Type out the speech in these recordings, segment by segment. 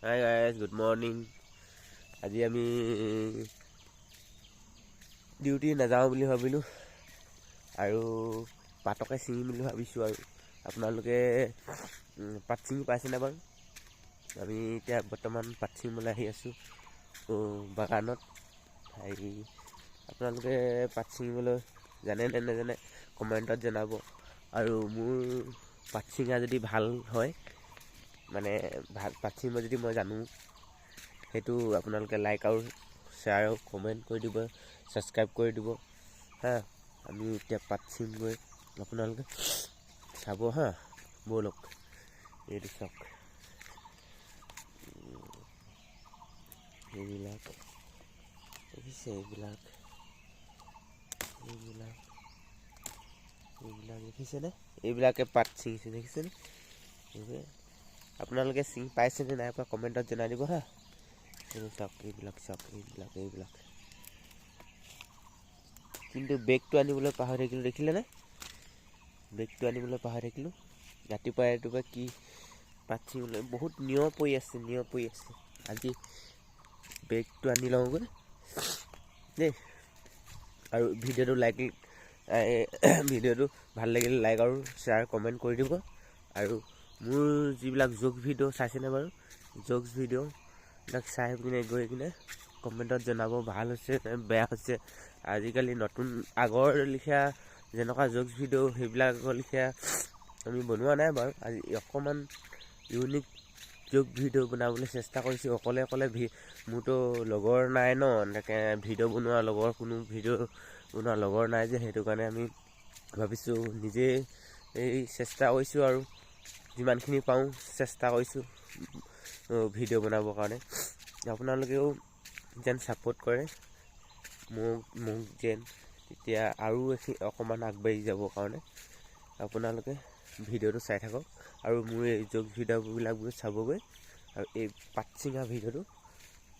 Hi guys, good morning. আজি আমি duty নাযাওঁ বুলি ভাবিলোঁ আৰু পাতকে ছিঙিম বুলি ভাবিছোঁ। আৰু আপোনালোকে পাত ছিঙি পাইছেনে বাৰু? আমি এতিয়া বৰ্তমান পাত ছিঙিবলৈ আহি আছোঁ বাগানত। আপোনালোকে পাত ছিঙিবলৈ জানে নে নাজানে কমেণ্টত জনাব। আৰু মোৰ পাত ছিঙা যদি ভাল হয়, মানে পাত ছিঙিব যদি মই জানো, সেইটো আপোনালোকে লাইক আৰু শ্বেয়াৰ আৰু কমেণ্ট কৰি দিব, ছাবস্ক্ৰাইব কৰি দিব হা। আমি এতিয়া পাত ছিঙিমগৈ, আপোনালোকে চাব হা। ব'লক, এইটো চাওক, এইবিলাক দেখিছে, এইবিলাক দেখিছেনে? এইবিলাকে পাত ছিঙিছে, দেখিছেনে? আপোনালোকে ছিঙি পাইছেনে নাই পোৱা কমেণ্টত জনাই দিব হা। চাওক, এইবিলাক চাওক, এইবিলাক কিন্তু বেগটো আনিবলৈ পাহৰি থাকিলোঁ, দেখিলেনে? বেগটো আনিবলৈ পাহৰি থাকিলোঁ। ৰাতিপুৱা কি পাত ছিঙিবলৈ বহুত নিয়ৰ পৰি আছে। আজি বেগটো আনি লওঁগৈ দেই। আৰু ভিডিঅ'টো ভাল লাগিলে লাইক আৰু শ্বেয়াৰ কমেণ্ট কৰি দিব। আৰু মোৰ যিবিলাক জ'কছ ভিডিঅ' চাইছেনে বাৰু, জ'কছ ভিডিঅ'বিলাক চাই পিনে গৈ কিনে কমেণ্টত জনাব, ভাল হৈছে নে বেয়া হৈছে। আজিকালি নতুন আগৰ লেখীয়া যেনেকুৱা জ'কছ ভিডিঅ' সেইবিলাকৰ লেখীয়া আমি বনোৱা নাই বাৰু। আজি অকণমান ইউনিক জ'ক ভিডিঅ' বনাবলৈ চেষ্টা কৰিছোঁ। অকলে মোৰতো লগৰ নাই ন, এনেকৈ ভিডিঅ' বনোৱা লগৰ নাই যে, সেইটো কাৰণে আমি ভাবিছোঁ নিজেই চেষ্টা কৰিছোঁ আৰু যিমানখিনি পাৰোঁ চেষ্টা কৰিছোঁ ভিডিঅ' বনাবৰ কাৰণে। আপোনালোকেও যেন ছাপোৰ্ট কৰে মোক যেন, তেতিয়া আৰু অকণমান আগবাঢ়ি যাবৰ কাৰণে আপোনালোকে ভিডিঅ'টো চাই থাকক। আৰু মোৰ এই জ'ক ভিডিঅ'বিলাক চাবগৈ, আৰু এই পাত ছিঙা ভিডিঅ'টো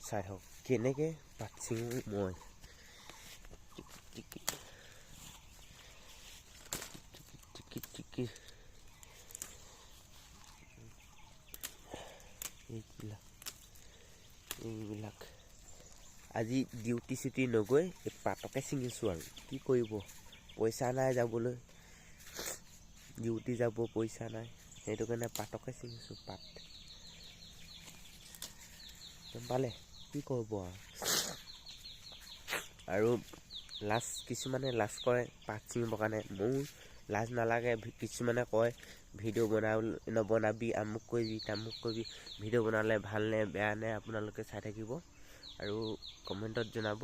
চাই থাকক, কেনেকৈ পাত ছিঙো মই। এইবিলাক আজি ডিউটি চিউটি নগৈ এই পাতকে ছিঙিছোঁ। আৰু কি কৰিব, পইচা নাই যাবলৈ, ডিউটি যাব পইচা নাই, সেইটো কাৰণে পাতকে ছিঙিছোঁ। পাত গম পালে, কি কৰিব আৰু কিছুমানে লাজ কৰে পাত ছিঙিবৰ কাৰণে। মোৰ লাজ নালাগে। কিছুমানে কয় ভিডিঅ' নবনাবি, আমুক কৰিবি তামুক কৰিবি। ভিডিঅ' বনালে ভালনে বেয়ানে আপোনালোকে চাই থাকিব আৰু কমেণ্টত জনাব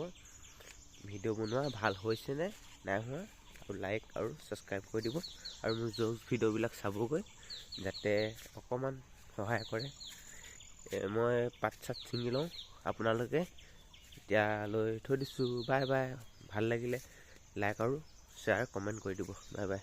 ভিডিঅ' বনোৱা ভাল হৈছেনে নাই হোৱা। আৰু লাইক আৰু ছাবস্ক্ৰাইব কৰি দিব। আৰু মোৰ জ'কছ ভিডিঅ'বিলাক চাবগৈ, যাতে অকণমান সহায় কৰে। মই পাত চাত ছিঙি লওঁ, আপোনালোকে এতিয়ালৈ থৈ দিছোঁ। Bye bye. ভাল লাগিলে লাইক আৰু শ্বেয়াৰ কমেণ্ট কৰি দিব। Bye bye.